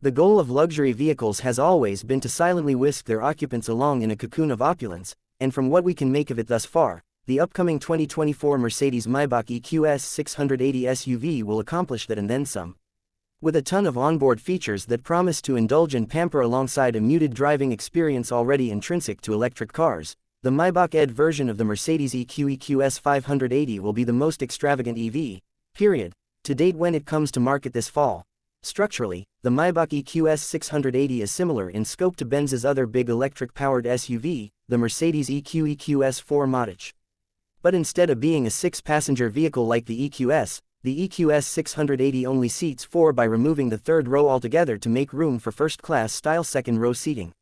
The goal of luxury vehicles has always been to silently whisk their occupants along in a cocoon of opulence, and from what we can make of it thus far, the upcoming 2024 Mercedes-Maybach EQS 680 SUV will accomplish that and then some. With a ton of onboard features that promise to indulge and pamper alongside a muted driving experience already intrinsic to electric cars, the Maybach ED version of the Mercedes EQS 580 will be the most extravagant EV, period, to date when it comes to market this fall. Structurally, the Maybach EQS 680 is similar in scope to Benz's other big electric-powered SUV, the Mercedes EQS 4 Mach. But instead of being a 6-passenger vehicle like the EQS 680 only seats 4 by removing the third row altogether to make room for first-class style second-row seating.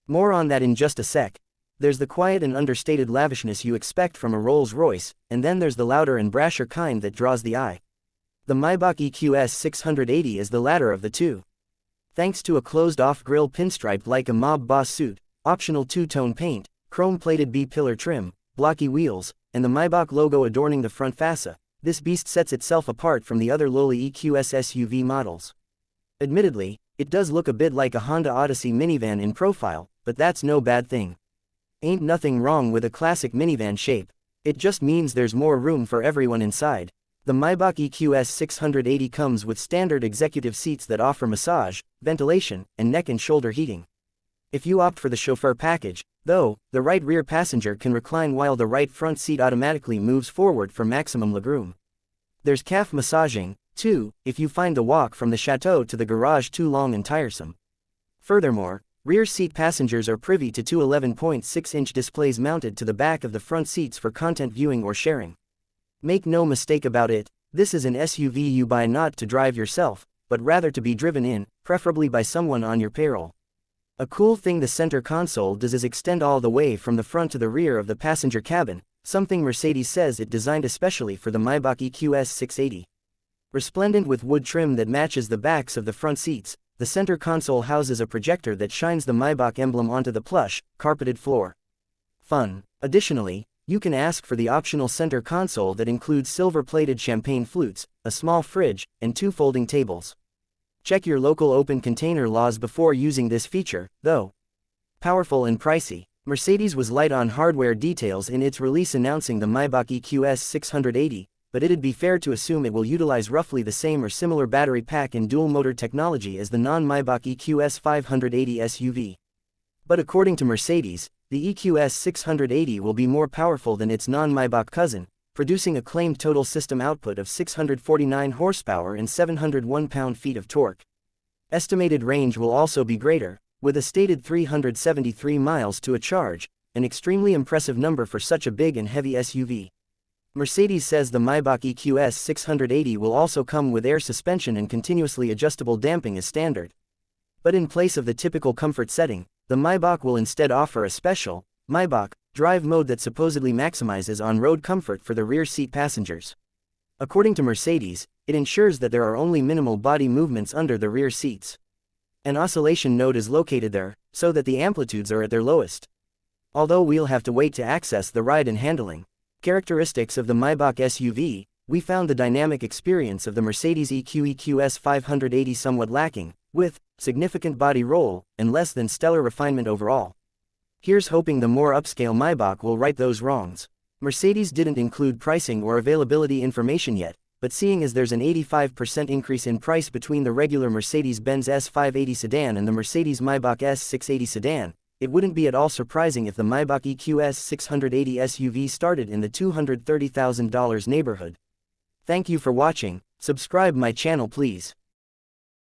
More on that in just a sec. There's the quiet and understated lavishness you expect from a Rolls-Royce, and then there's the louder and brasher kind that draws the eye. The Maybach EQS 680 is the latter of the two. Thanks to a closed-off grille pinstriped like a mob boss suit, optional two-tone paint, chrome-plated B-pillar trim, blocky wheels, and the Maybach logo adorning the front fascia, this beast sets itself apart from the other lowly EQS SUV models. Admittedly, it does look a bit like a Honda Odyssey minivan in profile, but that's no bad thing. Ain't nothing wrong with a classic minivan shape. It just means there's more room for everyone inside. The Maybach EQS 680 comes with standard executive seats that offer massage, ventilation, and neck and shoulder heating. If you opt for the chauffeur package, though, the right rear passenger can recline while the right front seat automatically moves forward for maximum legroom. There's calf massaging, too, if you find the walk from the chateau to the garage too long and tiresome. Furthermore, rear seat passengers are privy to two 11.6-inch displays mounted to the back of the front seats for content viewing or sharing. Make no mistake about it, this is an SUV you buy not to drive yourself, but rather to be driven in, preferably by someone on your payroll. A cool thing the center console does is extend all the way from the front to the rear of the passenger cabin, something Mercedes says it designed especially for the Maybach EQS 680. Resplendent with wood trim that matches the backs of the front seats, the center console houses a projector that shines the Maybach emblem onto the plush, carpeted floor. Fun. Additionally, you can ask for the optional center console that includes silver-plated champagne flutes, a small fridge, and 2 folding tables. Check your local open container laws before using this feature, though. Powerful and pricey. Mercedes was light on hardware details in its release announcing the Maybach EQS 680, but it'd be fair to assume it will utilize roughly the same or similar battery pack and dual-motor technology as the non-Maybach EQS 580 SUV. But according to Mercedes, the EQS 680 will be more powerful than its non-Maybach cousin, producing a claimed total system output of 649 horsepower and 701 pound-feet of torque. Estimated range will also be greater, with a stated 373 miles to a charge, an extremely impressive number for such a big and heavy SUV. Mercedes says the Maybach EQS 680 will also come with air suspension and continuously adjustable damping as standard. But in place of the typical comfort setting, the Maybach will instead offer a special, Maybach, drive mode that supposedly maximizes on-road comfort for the rear seat passengers. According to Mercedes, it ensures that there are only minimal body movements under the rear seats. An oscillation node is located there, so that the amplitudes are at their lowest. Although we'll have to wait to access the ride and handling characteristics of the Maybach SUV, we found the dynamic experience of the Mercedes EQS 580 somewhat lacking, with significant body roll and less than stellar refinement overall. Here's hoping the more upscale Maybach will right those wrongs. Mercedes didn't include pricing or availability information yet, but seeing as there's an 85% increase in price between the regular Mercedes-Benz S580 sedan and the Mercedes-Maybach S680 sedan, it wouldn't be at all surprising if the Maybach EQS 680 SUV started in the $230,000 neighborhood. Thank you for watching. Subscribe my channel please.